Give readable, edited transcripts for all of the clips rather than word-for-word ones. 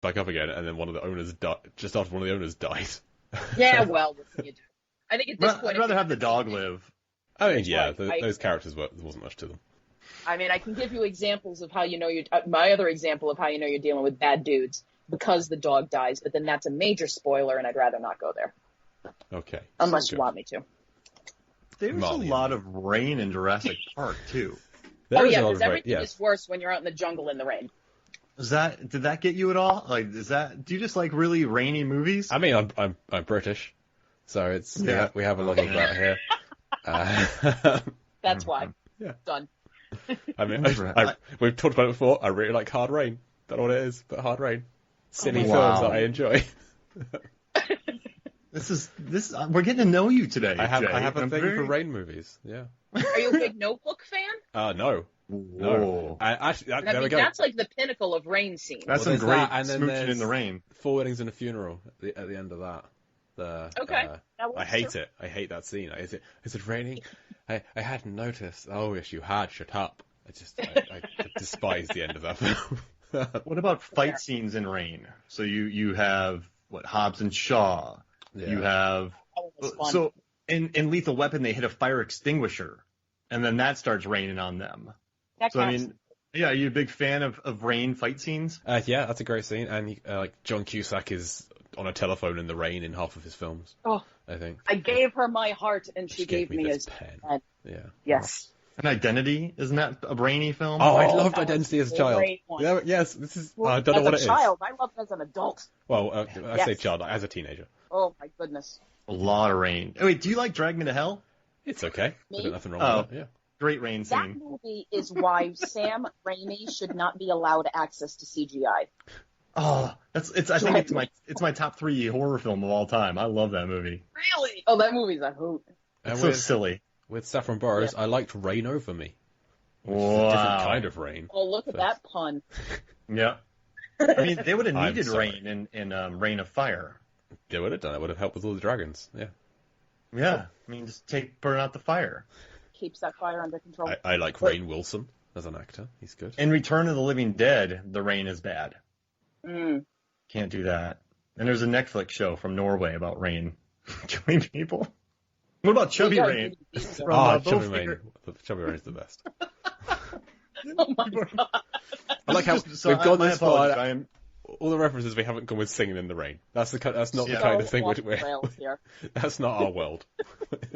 back up again, and then one of the owners died just after one of the owners died. Yeah, well, what can you do? I think at this point, I'd rather have the dog live. I mean, yeah, right. those characters there wasn't much to them. I mean, I can give you examples of how you know you're. My other example of how you know you're dealing with bad dudes because the dog dies, but then that's a major spoiler, and I'd rather not go there. Okay. Unless you want me to. There's Molly. a lot of rain in Jurassic Park too. There is a lot because of rain, everything yes. is worse when you're out in the jungle in the rain. Did that get you at all? Like, do you just like really rainy movies? I mean, I'm British, so it's we have a lot of that here. That's why. Yeah. Done. I mean, we've talked about it before. I really like Hard Rain. Don't know what it is, but Hard Rain. Silly films that I enjoy. We're getting to know you today. I have Jay. a thing for rain movies. Yeah. Are you a big Notebook fan? No. Whoa. There we go. That's like the pinnacle of rain scenes. That's Well, some there's great that, and then smooching in there's the rain. 4 Weddings and a Funeral at the end of that. Okay. I hate it. I hate that scene. Is it raining? I hadn't noticed. Oh, yes, you had. Shut up. I despise the end of that film. What about fight scenes in rain? So you have Hobbs and Shaw. Yeah. You have so in Lethal Weapon they hit a fire extinguisher, and then that starts raining on them. That So I counts. mean, yeah, are you a big fan of rain fight scenes? Yeah, that's a great scene. And like John Cusack is on a telephone in the rain in half of his films. Oh, I think. I gave her my heart, and she gave me this his pen. Yeah. Yes. And Identity, isn't that a rainy film? Oh, I Oh, loved that was Identity as a a child. great one. Yeah, yes, this is. Well, I don't know what it as is. a child, I loved it as an adult. Well, I say Yes. child, as a teenager. Oh my goodness. A lot of rain. Oh, wait, do you like Drag Me to Hell? It's okay. Me? There's nothing wrong Oh. with that. Yeah. Great rain That scene. movie is why Sam Raimi should not be allowed access to CGI. Oh, I think it's my top 3 horror film of all time. I love that movie. Really? Oh, that movie's a hoot. And It's so with, silly. with Saffron Burrows, I liked Rain Over Me. Which is a Wow. different kind of rain. Oh, look at that pun. Yeah. I mean, they would have I'm needed sorry. rain in Reign of Fire. They would have done it. Would have helped with all the dragons. Yeah. Yeah. I mean, just burn out the fire. Keeps that fire under control. I like Rainn Wilson as an actor. He's good. In Return of the Living Dead, the rain is bad. Mm. Can't do that. And there's a Netflix show from Norway about rain killing people. What about Chubby Yeah, Rain? From, Chubby Bowfinger. Rain. Chubby Rain is the best. Oh my god. I like how So we've gone my this far. apologies, I am All the references we haven't gone with singing in the rain. That's not the Yeah. kind of So thing off we're. the rails here. That's not our world.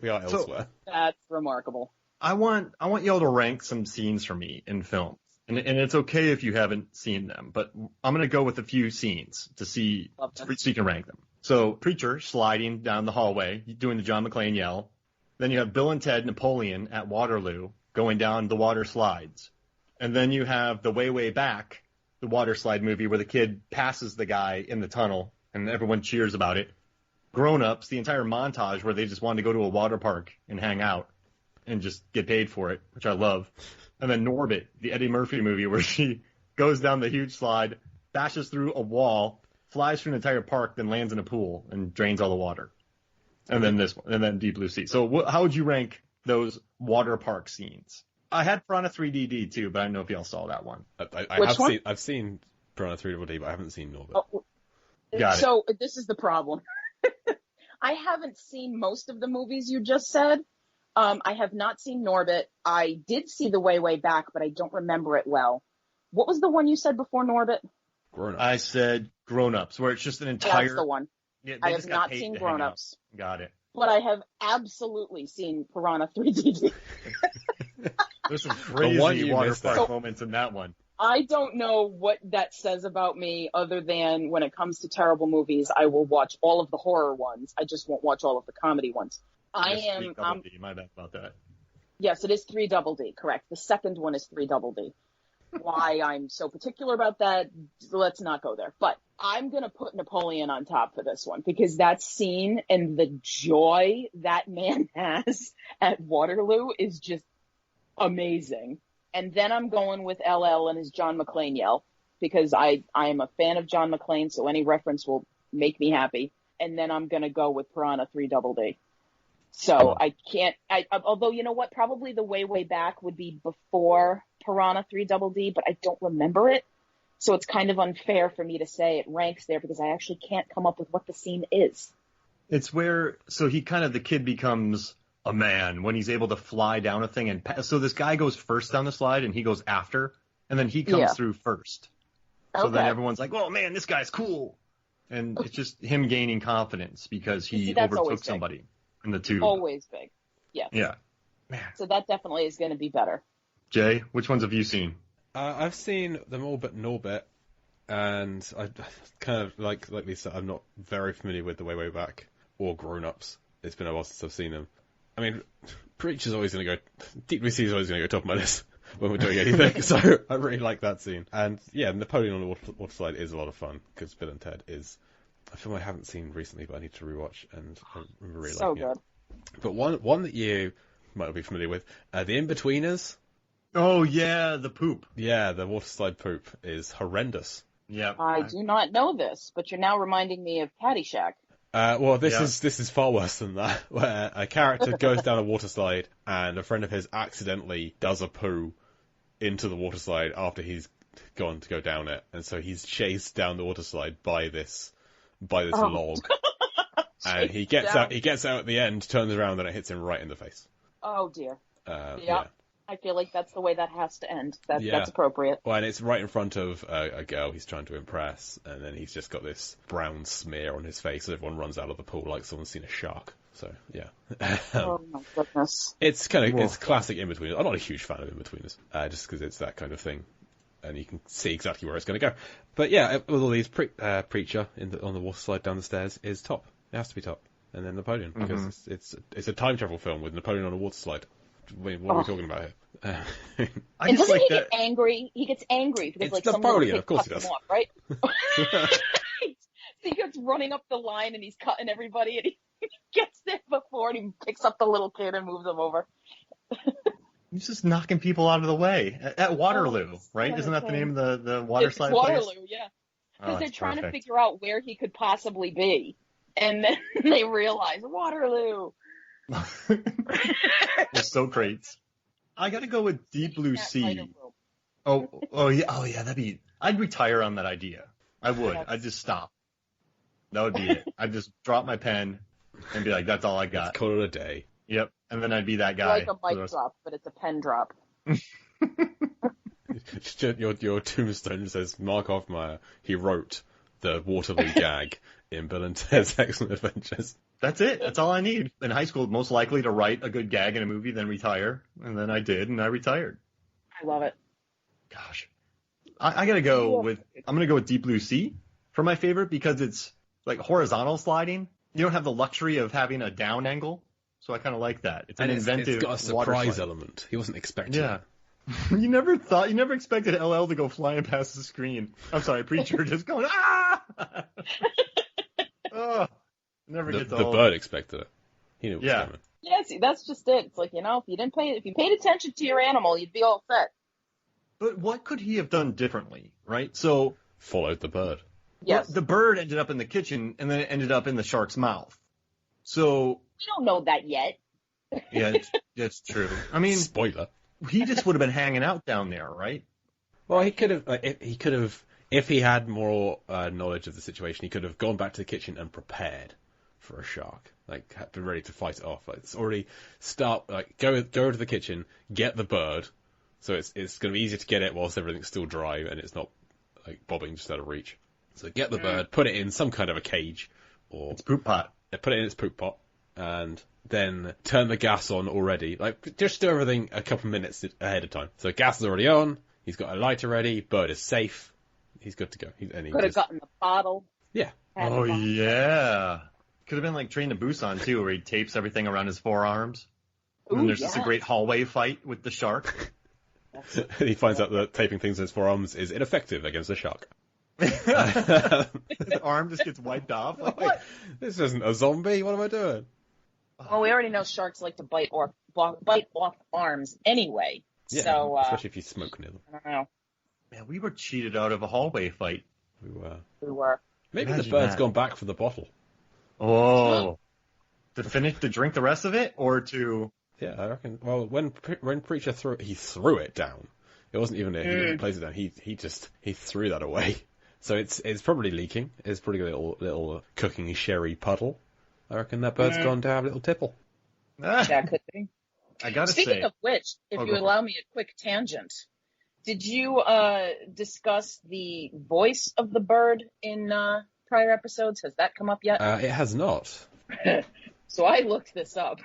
We are So- elsewhere. That's remarkable. I want y'all to rank some scenes for me in films. And it's okay if you haven't seen them, but I'm going to go with a few scenes to see Love so that. you can rank them. So Preacher sliding down the hallway, doing the John McClane yell. Then you have Bill and Ted Napoleon at Waterloo going down the water slides. And then you have the Way, Way Back, the water slide movie where the kid passes the guy in the tunnel and everyone cheers about it. Grown Ups, the entire montage where they just wanted to go to a water park and hang out and just get paid for it, which I love. And then Norbit, the Eddie Murphy movie where she goes down the huge slide, bashes through a wall, flies through an entire park, then lands in a pool and drains all the water. And then this one, and then Deep Blue Sea. So how would you rank those water park scenes? I had Piranha 3DD too, but I don't know if y'all saw that one. Which one? I've seen Piranha 3D, but I haven't seen Norbit. Oh, Got it. so this is the problem. I haven't seen most of the movies you just said. I have not seen Norbit. I did see The Way, Way Back, but I don't remember it well. What was the one you said before Norbit? Grown Up. I said Grown Ups, where it's just an entire. That's the one. Yeah, they I have just got not paid seen to Grown hang out. Ups, Got it. but I have absolutely seen Piranha 3D. There's some The one crazy you water missed park out. moments in that one. I don't know what that says about me other than when it comes to terrible movies, I will watch all of the horror ones. I just won't watch all of the comedy ones. Yes, double D, my bad about that. Yes, it is 3 Double D, correct. The second one is 3 Double D. Why I'm so particular about that, let's not go there. But I'm going to put Napoleon on top for this one because that scene and the joy that man has at Waterloo is just amazing. And then I'm going with LL and his John McClane yell because I am a fan of John McClane, so any reference will make me happy. And then I'm going to go with Piranha 3 Double D. So I can't, although you know what, probably The Way, Way Back would be before Piranha 3 Double D, but I don't remember it. So it's kind of unfair for me to say it ranks there because I actually can't come up with what the scene is. It's where, so the kid becomes a man when he's able to fly down a thing. So this guy goes first down the slide and he goes after, and then he comes through first. So then everyone's like, oh man, this guy's cool. And it's just him gaining confidence because he overtook somebody in the tube. Always big. Yeah. Yeah. Man. So that definitely is going to be better. Jay, which ones have you seen? I've seen them all but Norbit, and I kind of, like Lisa, I'm not very familiar with The Way Back or Grown Ups. It's been a while since I've seen them. I mean, Preacher's always going to go, Deep Blue Sea is always going to go top of my list when we're doing anything, so I really like that scene. And yeah, Napoleon on the water slide is a lot of fun, because Bill and Ted is a film I haven't seen recently, but I need to rewatch, and I really so like good. it. But one that you might not be familiar with, The Inbetweeners. Oh yeah, the poop. Yeah, the water slide poop is horrendous. Yeah. I do not know this, but you're now reminding me of Caddyshack. Well, this is far worse than that, where a character goes down a water slide and a friend of his accidentally does a poo into the water slide after he's gone to go down it, and so he's chased down the water slide by this log, and he gets out at the end, turns around, and it hits him right in the face. Oh dear. Yeah. I feel like that's the way that has to end. That's appropriate. Well, and it's right in front of a girl he's trying to impress, and then he's just got this brown smear on his face, and everyone runs out of the pool like someone's seen a shark. So, yeah. Oh, my goodness. It's classic Inbetweeners. I'm not a huge fan of Inbetweeners, just because it's that kind of thing, and you can see exactly where it's going to go. But yeah, with all these, Preacher on the water slide down the stairs is top. It has to be top. And then Napoleon, because it's a time travel film with Napoleon on a water slide. What are we talking about here? And doesn't he get angry? He gets angry because it's Napoleon, of course he does. Off, right? So he gets running up the line and he's cutting everybody, and he gets there before, and he picks up the little kid and moves him over. He's just knocking people out of the way at Waterloo, right? Isn't that the name of the water slide Waterloo, place? Yeah. Because they're trying to perfect. figure out where he could possibly be, and then they realize Waterloo. We're so great. I gotta go with Deep Blue Sea. Oh yeah, I'd retire on that idea. I would. Yes. I'd just stop. That would be it. I'd just drop my pen and be like, that's all I got. Let's call it a day. Yep. And then I'd be that guy. Like a mic drop, but it's a pen drop. Your tombstone says Mark Hoffmeyer. He wrote the Waterloo gag in Bill and Ted's Excellent Adventures. That's it. That's all I need. In high school, most likely to write a good gag in a movie, then retire. And then I did, and I retired. I love it. Gosh. I gotta go I'm gonna go with Deep Blue Sea for my favorite because it's like horizontal sliding. You don't have the luxury of having a down angle. So I kind of like that. It's an inventive. It's got a surprise element. He wasn't expecting it. You never expected LL to go flying past the screen. I'm sorry, Preacher just going, ah! Oh, never gets old. The bird expected it. He knew what was coming. Yeah, see, that's just it. It's like, if you paid attention to your animal, you'd be all set. But what could he have done differently, right? So followed the bird. Yes. The bird ended up in the kitchen, and then it ended up in the shark's mouth. So we don't know that yet. Yeah, it's true. I mean, spoiler. He just would have been hanging out down there, right? Well, he could have, if he had more knowledge of the situation, he could have gone back to the kitchen and prepared for a shark. Like, been ready to fight it off. Like, it's already go to the kitchen, get the bird, so it's going to be easier to get it whilst everything's still dry and it's not like bobbing just out of reach. So get the bird, put it in some kind of a cage or its poop pot. Put it in its poop pot, and then turn the gas on already. Like, just do everything a couple minutes ahead of time. So gas is already on. He's got a lighter ready. Bird is safe. He's good to go. Could have gotten the bottle. Yeah. Oh yeah. Could have been like Train to Busan too, where he tapes everything around his forearms. And then there's just a great hallway fight with the shark. He finds out that taping things in his forearms is ineffective against a shark. His arm just gets wiped off. Like, what? This isn't a zombie. What am I doing? Well, we already know sharks like to bite off arms anyway. Yeah, so, especially if you smoke near them. I don't know. Man, we were cheated out of a hallway fight. We were. Maybe Imagine the bird's that. gone back for the bottle. Oh. To drink the rest of it, or to... Yeah, I reckon. Well, when Preacher threw it down, It wasn't even he didn't place it down. He threw that away. So it's probably leaking. It's probably a little cooking sherry puddle. I reckon that bird's gone to have a little tipple. That could be. I gotta Speaking say, of which, if you allow me a quick tangent, did you discuss the voice of the bird in prior episodes? Has that come up yet? It has not. So I looked this up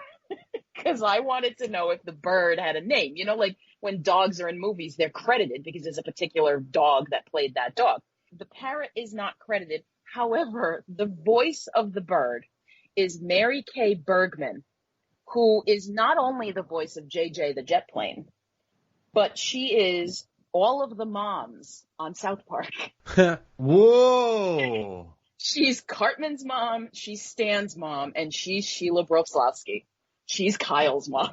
because I wanted to know if the bird had a name. You know, like when dogs are in movies, they're credited because there's a particular dog that played that dog. The parrot is not credited. However, the voice of the bird is Mary Kay Bergman, who is not only the voice of JJ the jet plane, but she is all of the moms on South Park. whoa! She's Cartman's mom, she's Stan's mom, and she's Sheila Broflovsky. She's Kyle's mom.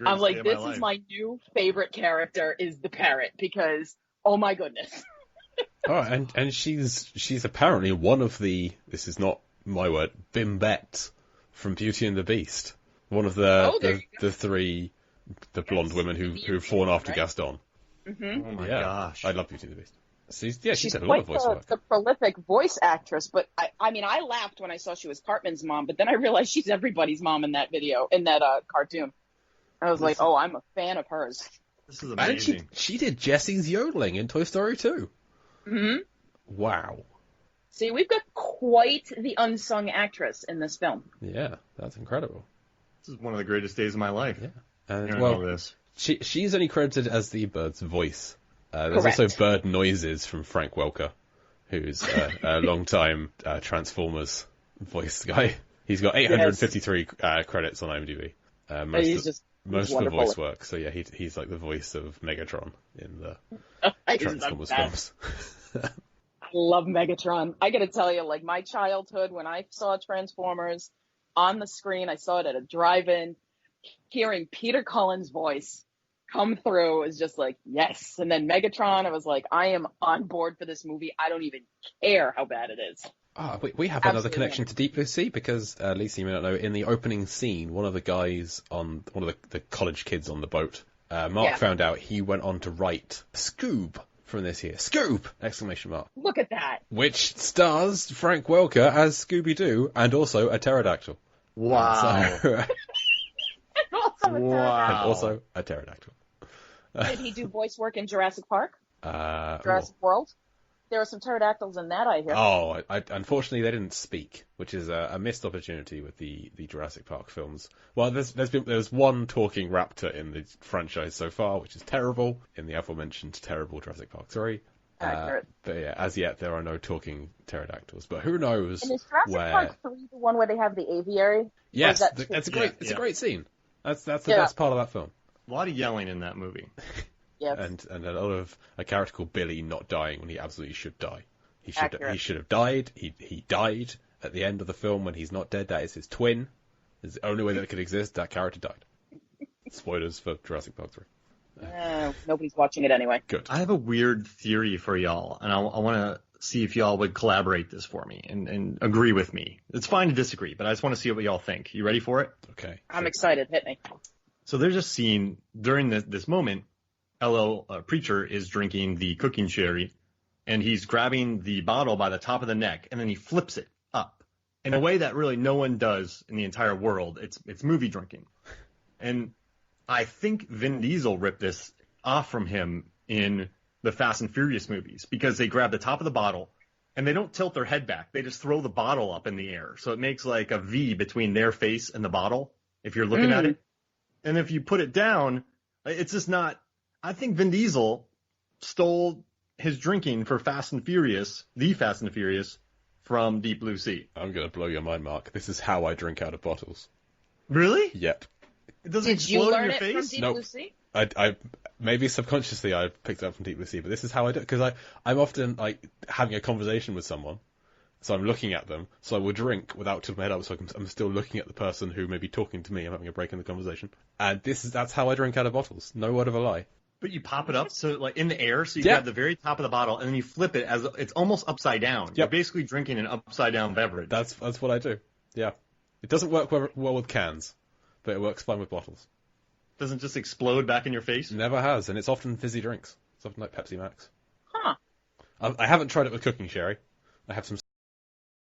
I'm like, this is my new favorite character is the parrot because, oh my goodness. Oh, and she's apparently one of the, this is not my word, Bimbette from Beauty and the Beast. One of the three, the blonde women who've fallen after Gaston. Mm-hmm. Oh my gosh. I love Beauty and the Beast. She's done a lot quite of voice work. the prolific voice actress, but I mean, I laughed when I saw she was Cartman's mom, but then I realized she's everybody's mom in that video, in that cartoon. I was like, oh, I'm a fan of hers. This is amazing. And she did Jessie's yodeling in Toy Story 2. Mm-hmm. Wow. See, we've got quite the unsung actress in this film. Yeah, that's incredible. This is one of the greatest days of my life. Yeah. And all this. She's only credited as the bird's voice. There's Correct. also bird noises from Frank Welker, who's a long-time Transformers voice guy. He's got 853 credits on IMDb. Most for voice work. So yeah, he's like the voice of Megatron in the Transformers films. I love Megatron. I gotta tell you, like my childhood, when I saw Transformers on the screen, I saw it at a drive-in, hearing Peter Cullen's voice come through is just like, yes. And then Megatron, I was like, I am on board for this movie. I don't even care how bad it is. We have another connection to Deep Blue Sea because, Lisa, you may not know, in the opening scene, one of the guys one of the college kids on the boat, Mark found out he went on to write Scoob from this here. Scoob! Exclamation mark. Look at that. Which stars Frank Welker as Scooby-Doo and also a pterodactyl. Wow. And also a pterodactyl. Did he do voice work in Jurassic Park? Jurassic Jurassic World? There are some pterodactyls in that, I hear. Oh, unfortunately they didn't speak, which is a missed opportunity with the Jurassic Park films. Well, there's one talking raptor in the franchise so far, which is terrible, in the aforementioned terrible Jurassic Park 3. Accurate. But yeah, as yet there are no talking pterodactyls. But who knows? And is Jurassic Park 3 the one where they have the aviary? Yes, it's a great scene. That's the best part of that film. A lot of yelling in that movie. Yes. And a lot of a character called Billy not dying when he absolutely should die. He should have died. He died at the end of the film when he's not dead. That is his twin. It's the only way that it could exist. That character died. Spoilers for Jurassic Park 3. Nobody's watching it anyway. Good. I have a weird theory for y'all, and I want to see if y'all would collaborate this for me and agree with me. It's fine to disagree, but I just want to see what y'all think. You ready for it? Okay. I'm excited. Hit me. So there's a scene during this moment. LL Preacher is drinking the cooking sherry, and he's grabbing the bottle by the top of the neck, and then he flips it up in a way that really no one does in the entire world. It's movie drinking. And I think Vin Diesel ripped this off from him in the Fast and Furious movies because they grab the top of the bottle, and they don't tilt their head back. They just throw the bottle up in the air. So it makes like a V between their face and the bottle if you're looking at it. And if you put it down, it's just not... I think Vin Diesel stole his drinking for Fast and Furious, the Fast and Furious, from Deep Blue Sea. I'm going to blow your mind, Mark. This is how I drink out of bottles. Really? Yep. It doesn't Did you explode learn in your it face? from Deep Blue Sea? I maybe subconsciously I picked it up from Deep Blue Sea, but this is how I do it because I'm often like having a conversation with someone, so I'm looking at them, so I will drink without tilting my head up, so I'm still looking at the person who may be talking to me. I'm having a break in the conversation, and that's how I drink out of bottles. No word of a lie. But you pop it up so like in the air, so you grab the very top of the bottle, and then you flip it as it's almost upside down. You're basically drinking an upside down beverage. That's what I do. Yeah, it doesn't work well with cans, but it works fine with bottles. Doesn't just explode back in your face? Never has, and it's often fizzy drinks. It's often like Pepsi Max. Huh. I haven't tried it with cooking sherry. I have some